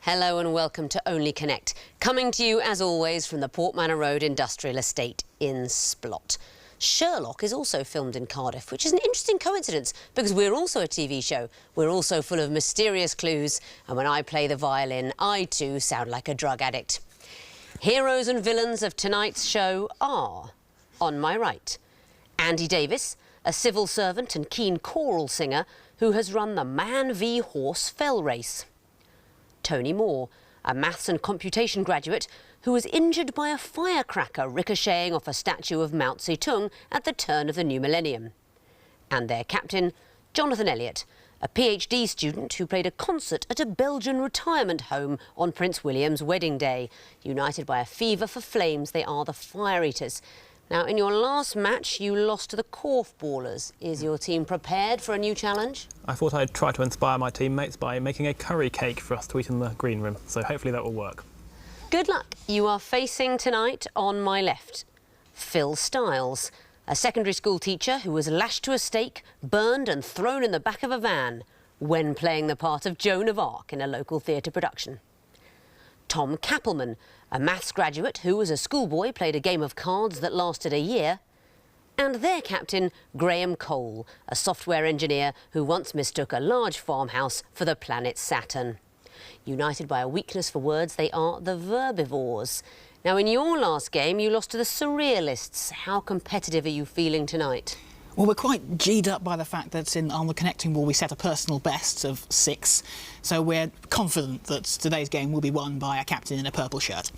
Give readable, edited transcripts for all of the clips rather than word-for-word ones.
Hello and welcome to Only Connect, coming to you as always from the Port Manor Road Industrial Estate in Splot. Sherlock is also filmed in Cardiff, which is an interesting coincidence because we're also a TV show. We're also full of mysterious clues, and when I play the violin, I too sound like a drug addict. Heroes and villains of tonight's show are, on my right, Andy Davis, a civil servant and keen choral singer who has run the Man v Horse fell race. Tony Moore, a maths and computation graduate who was injured by a firecracker ricocheting off a statue of Mao Zedong at the turn of the new millennium. And their captain, Jonathan Elliott, a PhD student who played a concert at a Belgian retirement home on Prince William's wedding day. United by a fever for flames, they are the Fire Eaters. Now, in your last match, you lost to the Corf Ballers. Is your team prepared for a new challenge? I thought I'd try to inspire my teammates by making a curry cake for us to eat in the green room, so hopefully that will work. Good luck. You are facing tonight on my left, Phil Styles, a secondary school teacher who was lashed to a stake, burned and thrown in the back of a van when playing the part of Joan of Arc in a local theatre production. Tom Kappelman, a maths graduate who, as a schoolboy, played a game of cards that lasted a year. And their captain, Graham Cole, a software engineer who once mistook a large farmhouse for the planet Saturn. United by a weakness for words, they are the Verbivores. Now, in your last game, you lost to the Surrealists. How competitive are you feeling tonight? Well, we're quite G'd up by the fact that on the connecting ball we set a personal best of 6, so we're confident that today's game will be won by a captain in a purple shirt.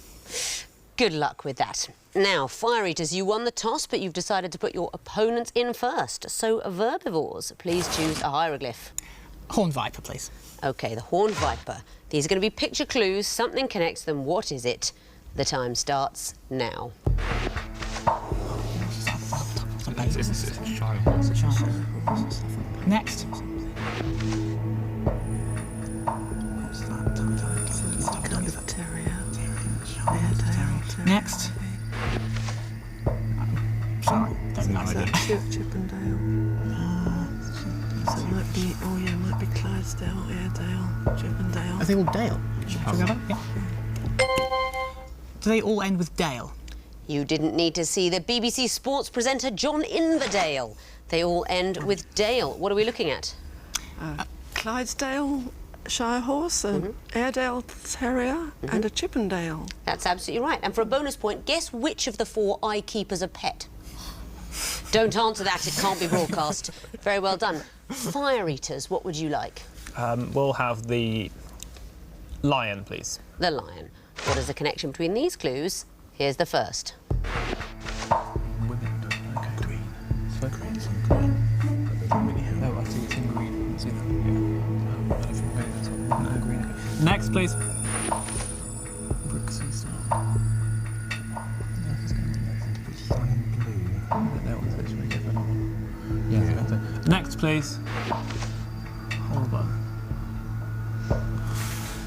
Good luck with that. Now, Fire Eaters, you won the toss, but you've decided to put your opponents in first. So, Verbivores, please choose a hieroglyph. Horned Viper, please. OK, the Horned Viper. These are going to be picture clues. Something connects them. What is it? The time starts now. Next. Next. Chip and Dale. So it might be, oh yeah, it might be Clydesdale, Airedale, Chip and Dale. Are they all Dale? Yeah. Do they all end with Dale? You didn't need to see the BBC Sports presenter John Inverdale. They all end with Dale. What are we looking at? Clydesdale Shire Horse, an Airedale Terrier and a Chippendale. That's absolutely right. And for a bonus point, guess which of the 4 I keep as a pet? Don't answer that, it can't be broadcast. Very well done. Fire Eaters, what would you like? We'll have the lion, please. The lion. What is the connection between these clues? Here's the first. Women don't like green. So green is in green. No, I think it's in green. It's either green. Next, please. Brooks is Next, please. Hold on.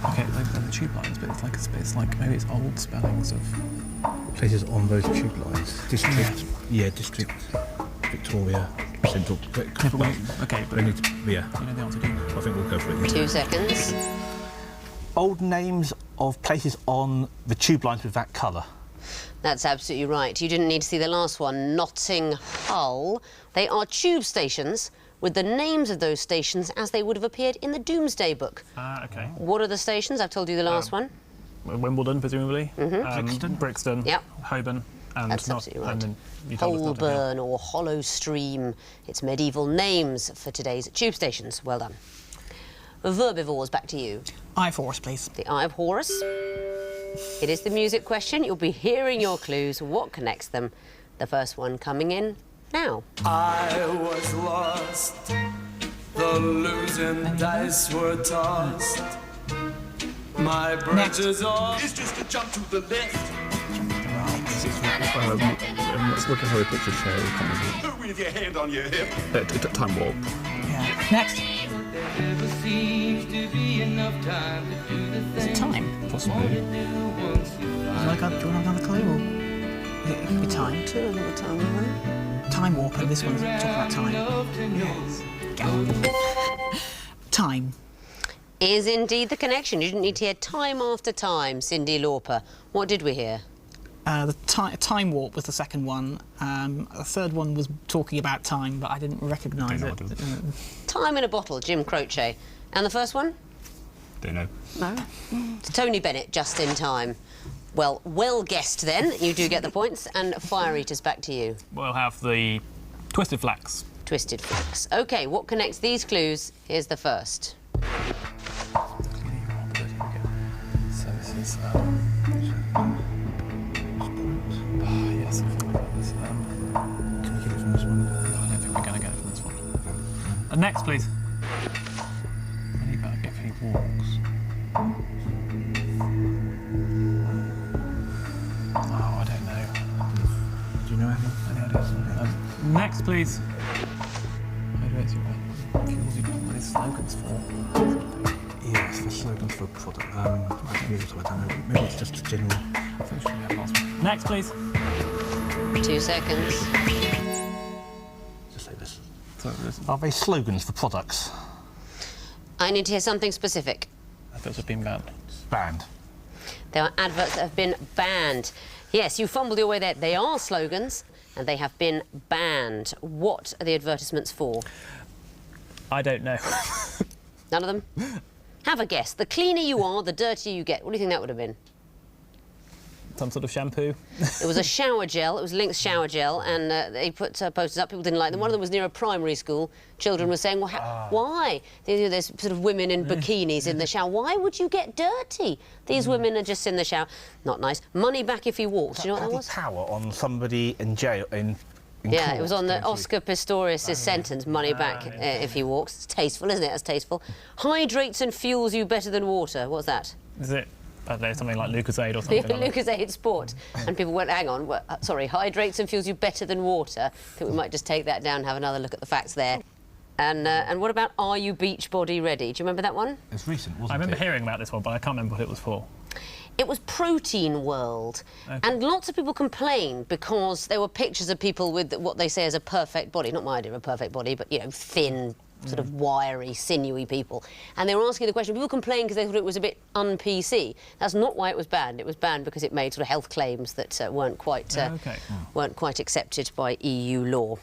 Okay, the tube lines, but it's like maybe it's old spellings of places on those tube lines. District, yeah, District, Victoria, Central. Okay, but they need to, yeah. You know the answer, do you? I think we'll go for it. 2 seconds. Old names of places on the tube lines with that colour. That's absolutely right. You didn't need to see the last one, Notting Hull. They are tube stations with the names of those stations as they would have appeared in the Doomsday Book. Okay. What are the stations? I've told you the last one. Wimbledon, presumably. Brixton. Yep. Holborn. And That's absolutely right. And then you told us Notting Hill. Holborn or Hollow Stream. It's medieval names for today's tube stations. Well done. Verbivores, back to you. Eye of Horus, please. The Eye of Horus. It is the music question. You'll be hearing your clues. What connects them? The first one coming in now. I was lost. The losing dice were tossed. My branches off. It's just a jump to the left. It's like a Harry Potter show. With your hand on your hip. Time Warp. Yeah. Next. Is it time? Possibly. Do you want another clue? Or is it could be time? Another time, Time Warp, and this one's talking about time. Yes. Time. is indeed the connection. You didn't need to hear time after time, Cyndi Lauper. What did we hear? The time warp was the second one. The third one was talking about time, but I didn't recognise it. Time in a bottle, Jim Croce. And the first one? Don't know. No. It's Tony Bennett, just in time. Well guessed then. You do get the points. And Fire Eaters, back to you. We'll have the Twisted Flax. Twisted Flax. OK, what connects these clues? Here's the first. So this is, yeah, something like this. Can we get it from this one? No, I don't think we're going to get it from this one. Next, please. Money back if he walks. Oh, I don't know. Do you know anything? Any ideas? Next, please. Hydrates your fuels you got these slogans for. Yeah, it's the slogans for a product. I don't know. Maybe it's just a general. I think we have last one. Next, please. 2 seconds. Just say this. So this, Are they slogans for products? I need to hear something specific. adverts have been banned. Banned. There are adverts that have been banned. Yes, you fumbled your way there. They are slogans, and they have been banned. What are the advertisements for? I don't know. None of them? Have a guess. The cleaner you are, the dirtier you get. What do you think that would have been? Some sort of shampoo. It was a shower gel. It was Lynx shower gel, and they put posters up. People didn't like them. One of them was near a primary school. Children were saying, well, why? There's sort of women in bikinis in the shower. Why would you get dirty? These women are just in the shower. Not nice. Money back if you walk. Do you know what that was? Power on somebody in jail in Yeah, court, it was on the don't you? Oscar Pistorius' sentence, money back if he walks. It's tasteful, isn't it? That's tasteful. Hydrates and fuels you better than water. What's that? Is it? I don't know, something like Lucozade or something like that. Lucozade Sport. And people went, hang on, sorry, hydrates and fuels you better than water. I think we might just take that down and have another look at the facts there. And what about Are You Beachbody Ready? Do you remember that one? It's recent, wasn't it? I remember hearing about this one, but I can't remember what it was for. It was Protein World. Okay. And lots of people complained because there were pictures of people with what they say is a perfect body. Not my idea of a perfect body, but, you know, thin, sort of wiry, sinewy people. And they were asking the question, people complained because they thought it was a bit un-PC. That's not why it was banned. It was banned because it made sort of health claims that weren't quite accepted by EU law.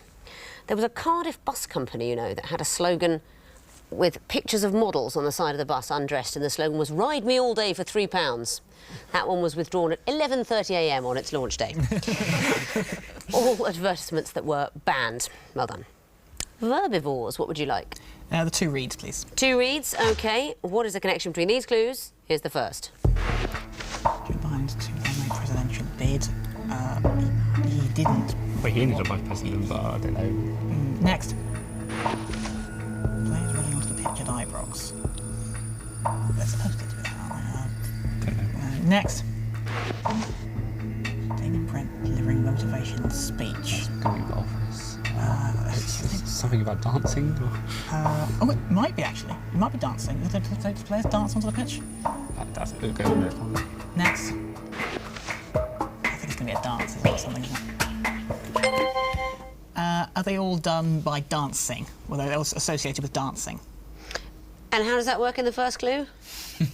There was a Cardiff bus company, you know, that had a slogan with pictures of models on the side of the bus undressed, and the slogan was, "Ride me all day for £3." That one was withdrawn at 11:30 a.m. on its launch day. All advertisements that were banned. Well done. Verbivores, what would you like? The two reads, please. 2 reads, OK. What is the connection between these clues? Here's the first. Joe Biden's 2008 presidential bid. He didn't. Well, he ended up vice president, but I don't know. Next. Players running onto the pitch at Ibrox. They're supposed to do that, aren't they? Don't know. Next. David Brent delivering motivational speech. Going to the office. Something about dancing? Or... Oh, it might be, actually. It might be dancing. Do the players dance onto the pitch? That's a good go on it. Next. I think it's going to be a dance, isn't it? Something like that. Are they all done by dancing? Well, they're all associated with dancing. And how does that work in the first clue?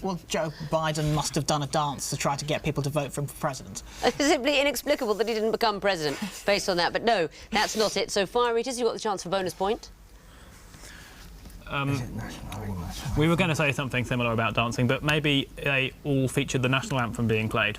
Well, Joe Biden must have done a dance to try to get people to vote for him for president. It's simply inexplicable that he didn't become president based on that. But no, that's not it. So, Fire Eaters, you've got the chance for bonus point. We were going to say something similar about dancing, but maybe they all featured the national anthem being played.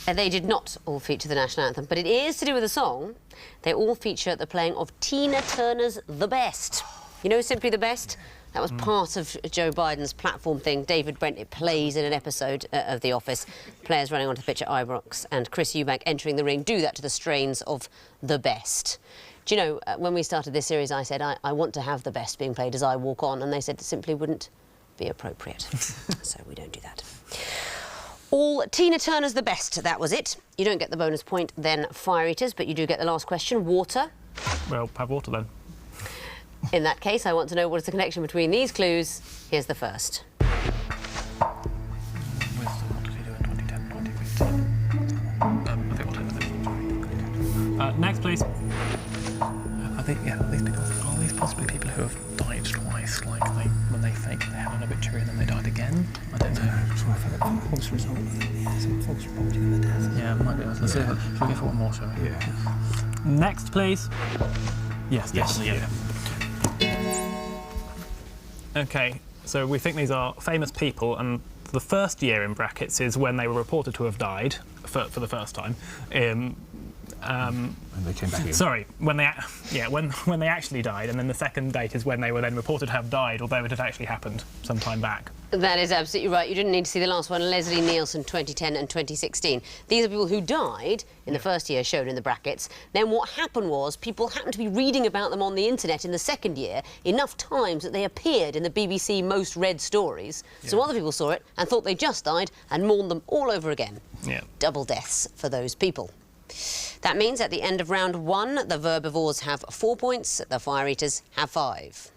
They did not all feature the national anthem, but it is to do with a song. They all feature the playing of Tina Turner's The Best. You know, Simply the Best? That was part of Joe Biden's platform thing. David Brent, it plays in an episode of The Office. Players running onto the pitch at Ibrox and Chris Eubank entering the ring do that to the strains of The Best. Do you know, when we started this series, I said, I want to have The Best being played as I walk on, and they said it simply wouldn't be appropriate. So we don't do that. All Tina Turner's The Best, that was it. You don't get the bonus point then, Fire Eaters, but you do get the last question. Water. Well, have water then. In that case, I want to know what is the connection between these clues. Here's the first. Wisdom, what did he do in 2010, 2015? I think we'll take the next. Next, please. Are these people, are these possibly people who have died twice, like when they think they had an obituary and then they died again? I don't know. Sorry, I've had a false result. Some false reporting of the death. Yeah, it might be. Let's see. Shall we go for one more, shall we? Yeah. Next, please. Yes, definitely. Yeah. Okay, so we think these are famous people, and the first year in brackets is when they were reported to have died for the first time. And they came back in. Sorry, when they actually died, and then the second date is when they were then reported to have died, although it had actually happened some time back. That is absolutely right. You didn't need to see the last one, Leslie Nielsen, 2010 and 2016. These are people who died in the first year, shown in the brackets. Then what happened was people happened to be reading about them on the internet in the second year enough times that they appeared in the BBC most read stories. So other people saw it and thought they just died and mourned them all over again. Yeah. Double deaths for those people. That means at the end of round 1, the Verbivores have 4 points, the Fire Eaters have 5.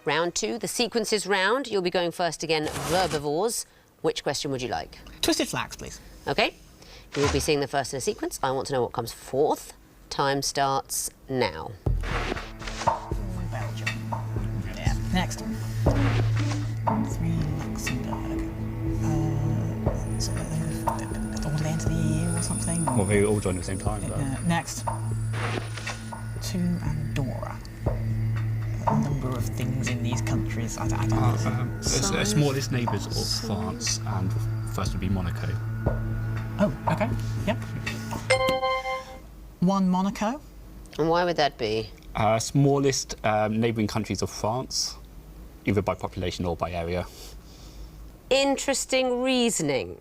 Round 2, the sequences round. You'll be going first again, Verbivores. Which question would you like? Twisted flags, please. OK. You'll be seeing the first in a sequence. I want to know what comes fourth. Time starts now. Belgium. Yeah. Next. 3 Luxembourg. So all the end of the EU or something. Well, they all joined at the same time. But... Next. 2 Andorra. A number of things in these countries. I don't know. smallest neighbours of France, and first would be Monaco. Oh, OK. Yep. 1 Monaco. And why would that be? Smallest neighbouring countries of France, either by population or by area. Interesting reasoning.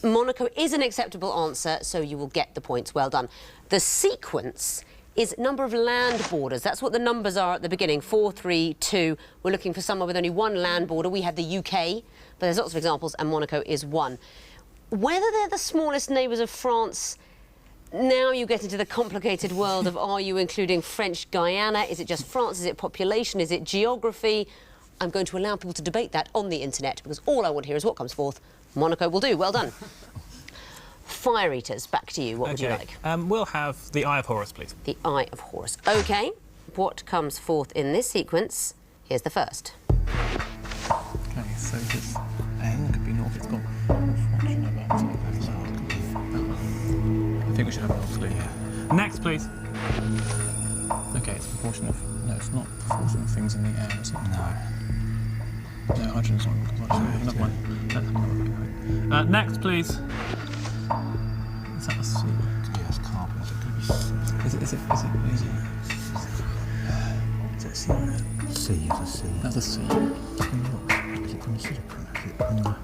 Monaco is an acceptable answer, so you will get the points. Well done. The sequence is number of land borders. That's what the numbers are at the beginning, 4, 3, 2. We're looking for somewhere with only 1 land border. We had the UK, but there's lots of examples, and Monaco is 1. Whether they're the smallest neighbours of France, now you get into the complicated world of, are you including French Guiana? Is it just France? Is it population? Is it geography? I'm going to allow people to debate that on the internet, because all I want to hear is what comes forth. Monaco will do. Well done. Fire Eaters, back to you. What would you like? We'll have the Eye of Horus, please. The Eye of Horus. OK. What comes forth in this sequence? Here's the first. OK, so this N could be north. It's got a fraction of that. I think we should have an clue. Next, please. OK, it's proportion of... No, it's not proportion of things in the air, is it? No. No, hydrogen's not. Another one. Let's have another thing. Next, please. Is that a C? Yeah, it's carbon. So it could be C. Is it? Is it a C or no? C is a C. That's a C. Is it considerable?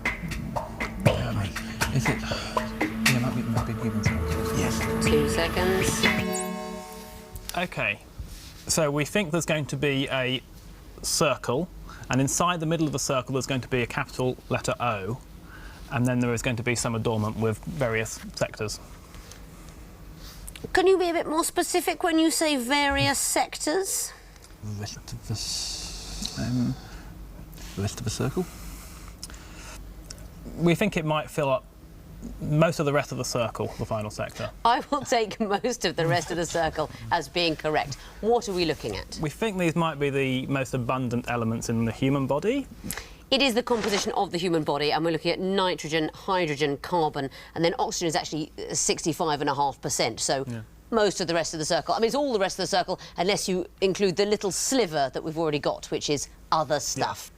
Is it? Yeah, it might be given to us. Yes. 2 seconds. OK. So we think there's going to be a circle, and inside the middle of the circle there's going to be a capital letter O, and then there is going to be some adornment with various sectors. Can you be a bit more specific when you say various sectors? The rest of the circle? We think it might fill up most of the rest of the circle, the final sector. I will take most of the rest of the circle as being correct. What are we looking at? We think these might be the most abundant elements in the human body. It is the composition of the human body, and we're looking at nitrogen, hydrogen, carbon, and then oxygen is actually 65.5%. So most of the rest of the circle. I mean, it's all the rest of the circle, unless you include the little sliver that we've already got, which is other stuff.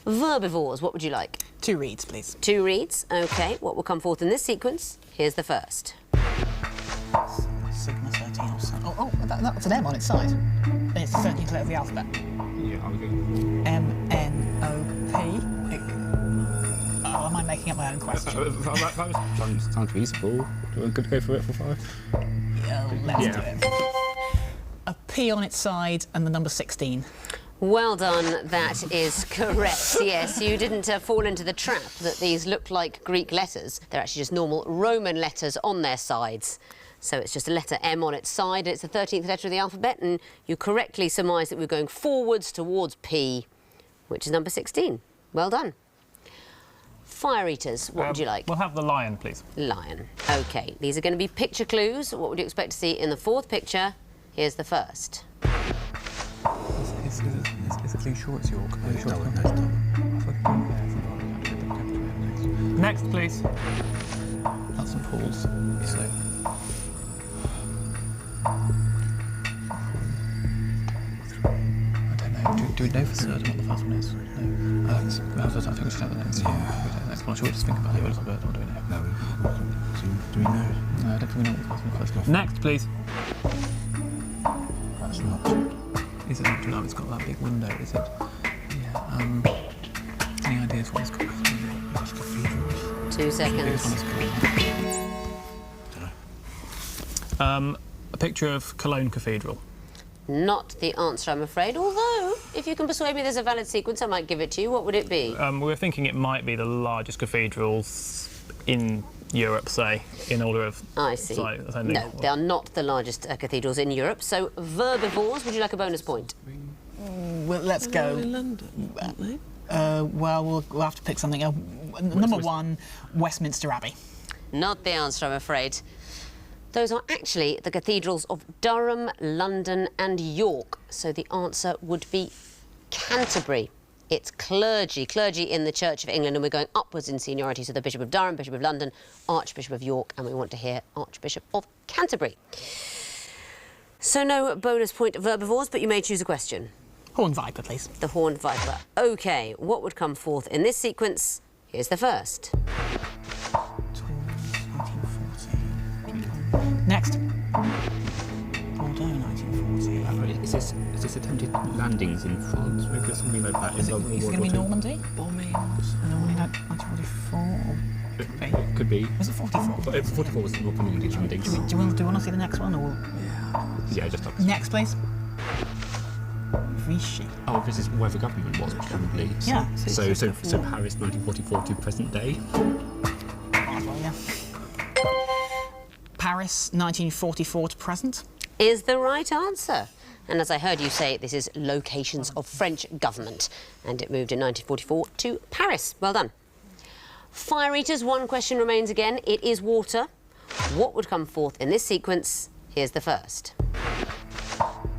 Verbivores, what would you like? 2 reads, please. 2 reads. OK. What will come forth in this sequence? Here's the first. Sigma 13 or something. That's an M on its side. And it's the 13th letter of the alphabet. Yeah, I'll go. M-N-O-P. Oh, am I making up my own question? That sounds reasonable. Do you want to go for it for 5? Let's do it. A P on its side and the number 16. Well done, that is correct. Yes, you didn't fall into the trap that these look like Greek letters. They're actually just normal Roman letters on their sides. So it's just a letter M on its side, and it's the 13th letter of the alphabet, and you correctly surmised that we're going forwards towards P, which is number 16. Well done. Fire eaters, what would you like? We'll have the lion, please. Lion. OK, these are going to be picture clues. What would you expect to see in the fourth picture? Here's the first. Is it too sure it's York? Next, please. That's St Paul's. So. I don't know. Do we know for certain what the first one is? No. I think we should have the next one. The next one. Should we just think about it a little bit, or do we know? No. Do we know? No, I don't think we know what the first one is. Next, please. That's not. Is it not? No, it's got that big window, is it? Yeah. Any ideas what it's called? That's cathedrals. 2 seconds. A picture of Cologne Cathedral. Not the answer, I'm afraid. Although, if you can persuade me there's a valid sequence, I might give it to you. What would it be? We're thinking it might be the largest cathedrals in Europe, say, in order of I see. size. No, they are not the largest cathedrals in Europe. So, Verbivores, would you like a bonus point? Well, let's They're go. in London, aren't they? Well, we'll have to pick something. Number one, Westminster Abbey. Not the answer, I'm afraid. Those are actually the cathedrals of Durham, London and York. So the answer would be Canterbury. It's clergy in the Church of England, and we're going upwards in seniority. So the Bishop of Durham, Bishop of London, Archbishop of York, and we want to hear Archbishop of Canterbury. So no bonus point Verbivores, but you may choose a question. Horned Viper, please. The Horned Viper. OK, what would come forth in this sequence? Here's the first. Next. Bordeaux, 1940. Is this attempted landings in France? Maybe something like that. Is it going to be Normandy? Bombings. Normandy, 1944? Could be. Could be. Was it 44? But 44 was North Normandy landings. Do you want to see the next one? Or? Yeah, just up. Next, please. Vichy. Oh, this is where the government was, probably. Yeah. So Paris, 1944 to present day. Might as well, yeah. Paris, 1944 to present. Is the right answer. And as I heard you say, this is locations of French government. And it moved in 1944 to Paris. Well done. Fire eaters, one question remains again. It is water. What would come forth in this sequence? Here's the first. Title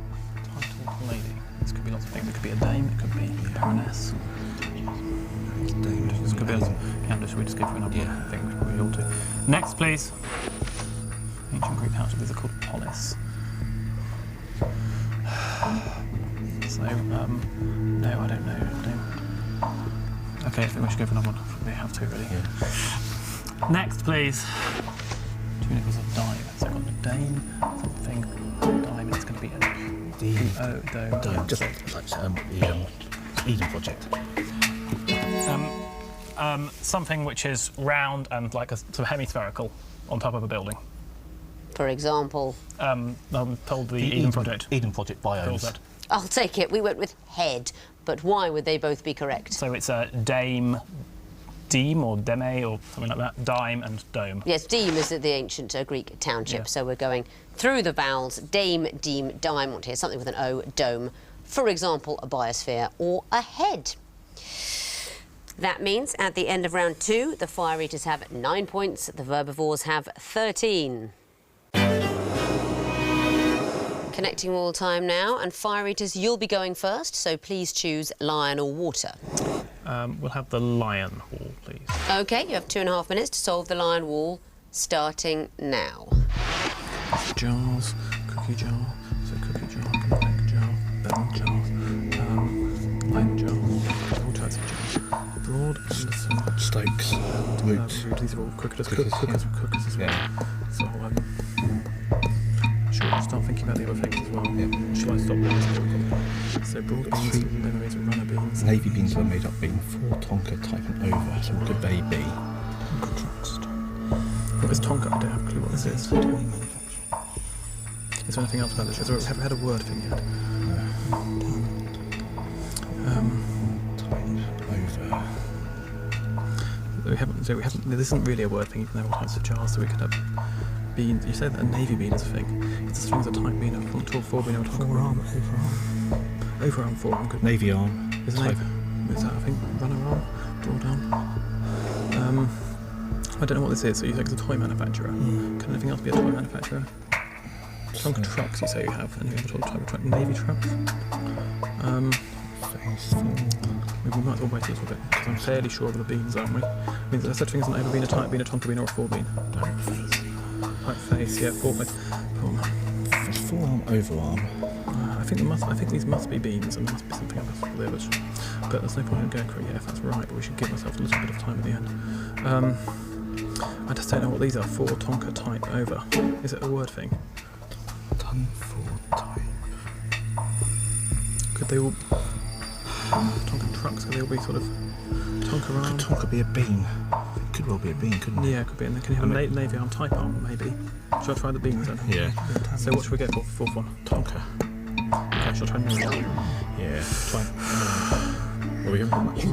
lady. This could be lots of things. It could be a dame, it could be a baroness. This could be a countess. We just give her another thing, which we ought to. Next, please. Ancient Greek houses, these are called polis. So, no, I don't know. OK, I think we should go for another one. We have to, really. Yeah. Next, please. Tunicles of dime. So I've got the dame, something, dime, and it's going to be a Dome, just like the Eden Project. Something which is round and like a sort of hemispherical on top of a building. For example? I'm told the Eden Project. Eden Project biomes. I'll take it. We went with head. But why would they both be correct? So it's a deme or deme or something like that. Dime and dome. Yes, deme is the ancient Greek township. Yeah. So we're going through the vowels. Dame, deme, dime. Want to hear something with an O, dome. For example, a biosphere or a head. That means at the end of round 2, the fire eaters have 9 points. The Verbivores have 13. Connecting all time now, and fire eaters, you'll be going first, so please choose lion or water. We'll have the lion wall, please. OK, you have 2.5 minutes to solve the lion wall, starting now. Jars, cookie jar, so cookie jar, egg jar, bell jar, lion jar, all types of jars. Broad and some Stokes, roots. These are all cookers as well. Yeah. So, should we start thinking about the other things as well? Yeah. Shall I stop there? So broad beans, memories, runner beans. Navy beans were made up being 4 Tonka type and over, so what could they be? What is Tonka? I don't have a clue what this is. Is there anything else about this? Have we ever had a word thing yet? We haven't. This isn't really a word thing, even though all types of jars, so we could have beans. You said that a navy bean is a thing. It's a string's a type bean, a contour forebean, or forearm. Overarm forearm. Navy arm. Is a navy. Is that a thing? Runner arm? Broad arm? I don't know what this is, so you think it's a toy manufacturer. Can anything else be a toy manufacturer? Tonka trucks, you say you have. Any other type of truck? Navy trucks? Maybe we might as well wait a little bit, because I'm fairly sure of the beans, aren't we? I mean, there's such a thing as an over bean, a tight bean, a tonka bean, or a four bean. Tight face, yeah, four face. Forearm, overarm. I think these must be beans, and there must be something else for the others. But there's no point in going for it yet if that's right, but we should give ourselves a little bit of time at the end. I just don't know what these are. For, tonka, tight, over. Is it a word thing? Tongue, for, tight. Could they all... Tonka trucks, could they all be sort of... Tonka arm? Could tonka be a bean? It could well be a bean, couldn't it? Yeah, it could be. And then can you have a navy arm, type arm, maybe? Shall I try the beans then? Yeah. So what should we go for fourth one? Tonka. Okay, shall I try navy arm? Yeah. Try. Well, we haven't got much.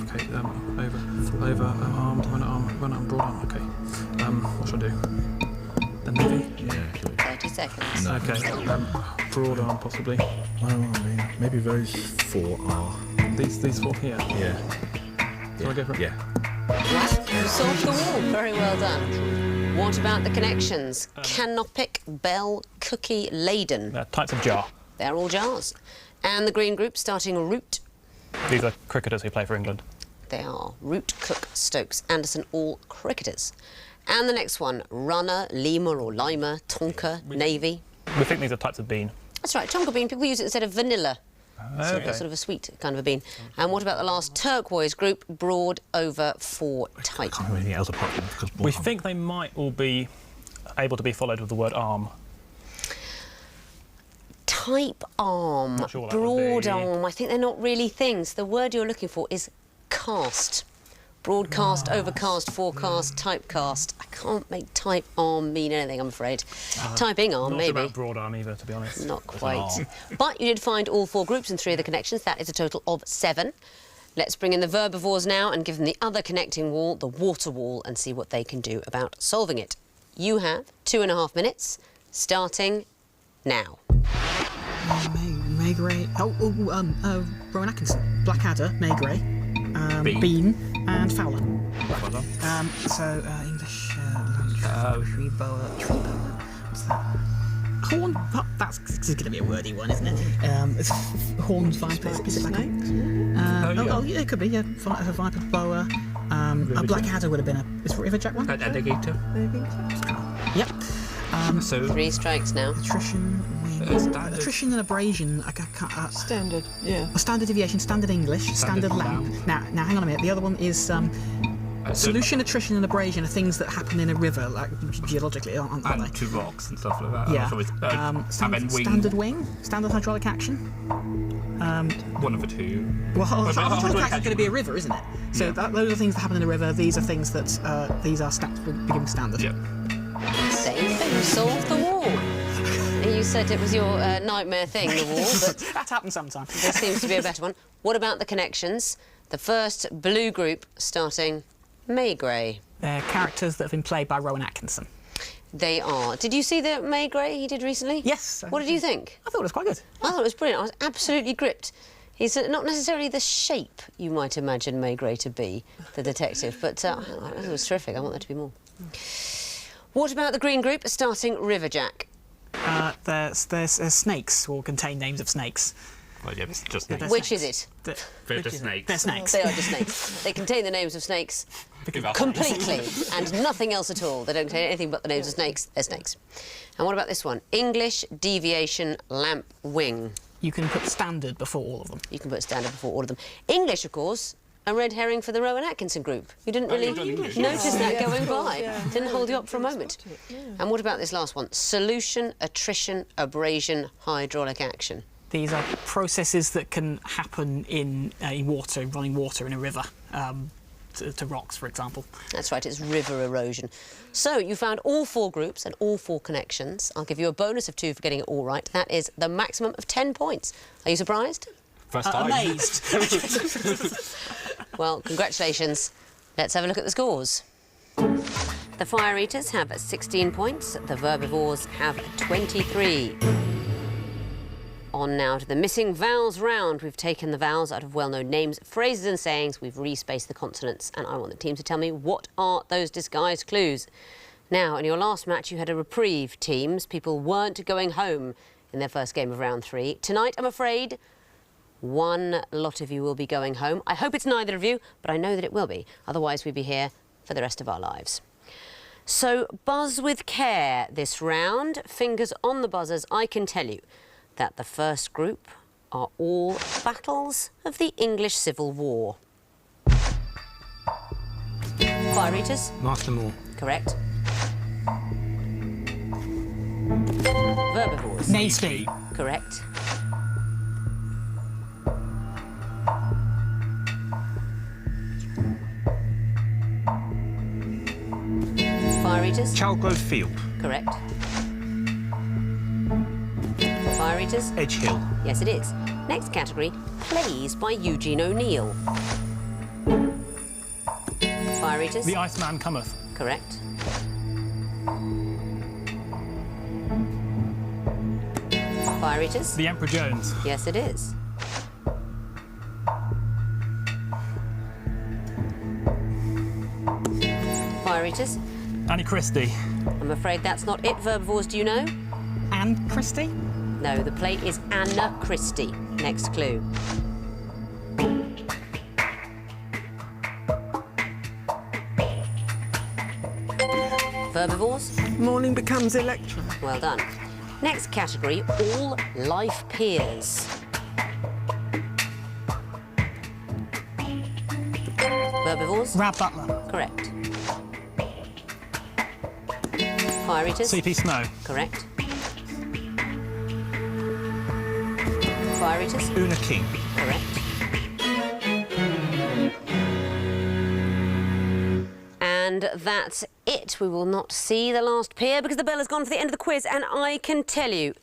Okay, over, run arm, broad arm. Okay. What should I do? Then navy? Yeah. 30 seconds. No. Okay. Broad arm, possibly. Maybe those four are. These four here. Yeah. Shall I go for it? Yeah. You solved the wall. Very well done. What about the connections? Canopic, bell, cookie, laden. Types of jar. They're all jars. And the green group starting root. These are cricketers who play for England. They are Root, Cook, Stokes, Anderson, all cricketers. And the next one, runner, lemur or lima, tonka, navy. We think these are types of bean. That's right, tonka bean. People use it instead of vanilla. So Okay. sort of a sweet kind of a bean. And what about the last turquoise group, broad, over, four, tight? Can't remember anything else apart from because We think they might all be able to be followed with the word arm. Type arm, Not sure what that would broad be. arm. I think they're not really things. The word you're looking for is cast. Broadcast, overcast, forecast, typecast. I can't make type arm mean anything, I'm afraid. Typing arm, Not maybe. sure about broad arm either, to be honest. Not quite. But you did find all four groups and three of the connections. That is a total of 7. Let's bring in the verbivores now and give them the other connecting wall, the water wall, and see what they can do about solving it. You have 2.5 minutes, starting now. Maygray. Rowan Atkinson. Blackadder, Maygray, Bean, and Fowler. English, tree boa. What's that? Horn. That's going to be a wordy one, isn't it? It's horned viper. Is it like yeah, it could be. Yeah, viper, boa. A blackadder would have been a. Is Riverjack one? Alligator. Yep. So 3 strikes now. Attrition, attrition and abrasion. I can't. Standard, yeah. A standard deviation, standard English, standard lamp. Now, hang on a minute. The other one is solution, attrition, and abrasion are things that happen in a river, like geologically, aren't they? and 2 rocks and stuff like that. Yeah. Standard wing. Standard hydraulic action. One of the 2. Well, hydraulic hydraulic action is going action. to be a river, isn't it? So Yeah. those are things that happen in a river. These are things that these are beginning standard. Yeah. Same thing, solved the wall. You said it was your nightmare thing, the wall, but That happens sometimes. there seems to be a better one. What about the connections? The first blue group starting Maygray. They're characters that have been played by Rowan Atkinson. They are. Did you see the Maygray he did recently? Yes. What did you think? I thought it was quite good. I thought it was brilliant. I was absolutely gripped. He's not necessarily the shape you might imagine Maygray to be, the detective, but it was terrific. I want there to be more. What about the green group starting Riverjack? There's snakes, or contain names of snakes. Well, yeah, it's just Yeah, snakes. Which is it? They're just snakes. They're snakes. They are just snakes. They contain the names of snakes completely and nothing else at all. They don't contain anything but the names of snakes. They're snakes. And what about this one? English, deviation, lamp, wing. You can put standard before all of them. You can put standard before all of them. English, of course, a red herring for the Rowan Atkinson group. You didn't really notice that going by. Didn't hold you up for a moment. And what about this last one? Solution, attrition, abrasion, hydraulic action. These are processes that can happen in water, running water in a river, to rocks, for example. That's right, it's river erosion. So you found all 4 groups and all 4 connections. I'll give you a bonus of 2 for getting it all right. That is the maximum of 10 points. Are you surprised? First time. Amazed. Well, congratulations. Let's have a look at the scores. The Fire Eaters have 16 points. The Verbivores have 23. On now to the missing vowels round. We've taken the vowels out of well-known names, phrases and sayings. We've respaced the consonants, and I want the teams to tell me what are those disguised clues. Now, in your last match, you had a reprieve, teams. People weren't going home in their first game of round 3. Tonight, I'm afraid, one lot of you will be going home. I hope it's neither of you, but I know that it will be. Otherwise, we'd be here for the rest of our lives. So, buzz with care this round. Fingers on the buzzers. I can tell you that the first group are all battles of the English Civil War. Fire eaters? Master Moore. Correct. Verbivores? Nasty. Correct. Fire eaters? Chalgrove Field. Correct. Fire eaters? Edge Hill. Yes, it is. Next category, plays by Eugene O'Neill. Fire eaters? The Iceman Cometh. Correct. Fire eaters? The Emperor Jones. Yes, it is. Fire eaters? Annie Christie. I'm afraid that's not it. Verbivores, do you know? And Christie? No, the play is Anna Christie. Next clue. Verbivores? Morning becomes Electra. Well done. Next category, all life peers. Verbivores? Rab Butler. Correct. Fire eaters? C.P. Snow. Correct. Fire eaters? Una King. Correct. And that's it. We will not see the last peer because the bell has gone for the end of the quiz, and I can tell you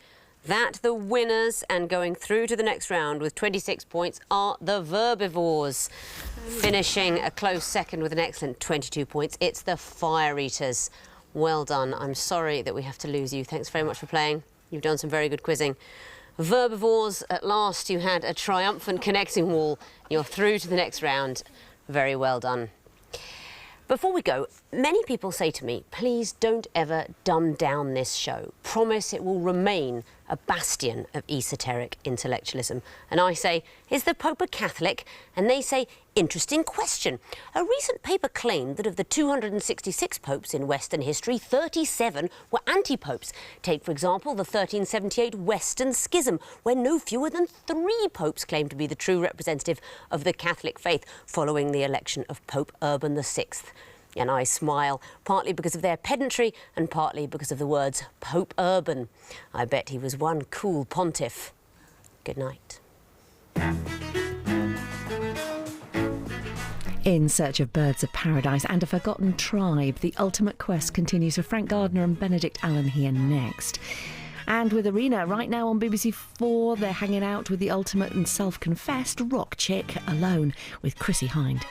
that the winners and going through to the next round with 26 points are the Verbivores. Finishing a close second with an excellent 22 points, it's the Fire Eaters. Well done. I'm sorry that we have to lose you. Thanks very much for playing. You've done some very good quizzing. Verbivores, at last you had a triumphant connecting wall. You're through to the next round. Very well done. Before we go, many people say to me, please don't ever dumb down this show. Promise it will remain a bastion of esoteric intellectualism. And I say, is the Pope a Catholic? And they say, interesting question. A recent paper claimed that of the 266 popes in Western history, 37 were anti-popes. Take, for example, the 1378 Western Schism, where no fewer than 3 popes claimed to be the true representative of the Catholic faith following the election of Pope Urban VI. And I smile, partly because of their pedantry and partly because of the words Pope Urban. I bet he was one cool pontiff. Good night. In Search of Birds of Paradise and a Forgotten Tribe, the ultimate quest continues for Frank Gardner and Benedict Allen here next. And with Arena right now on BBC 4, they're hanging out with the ultimate and self-confessed rock chick Alone with Chrissie Hynde.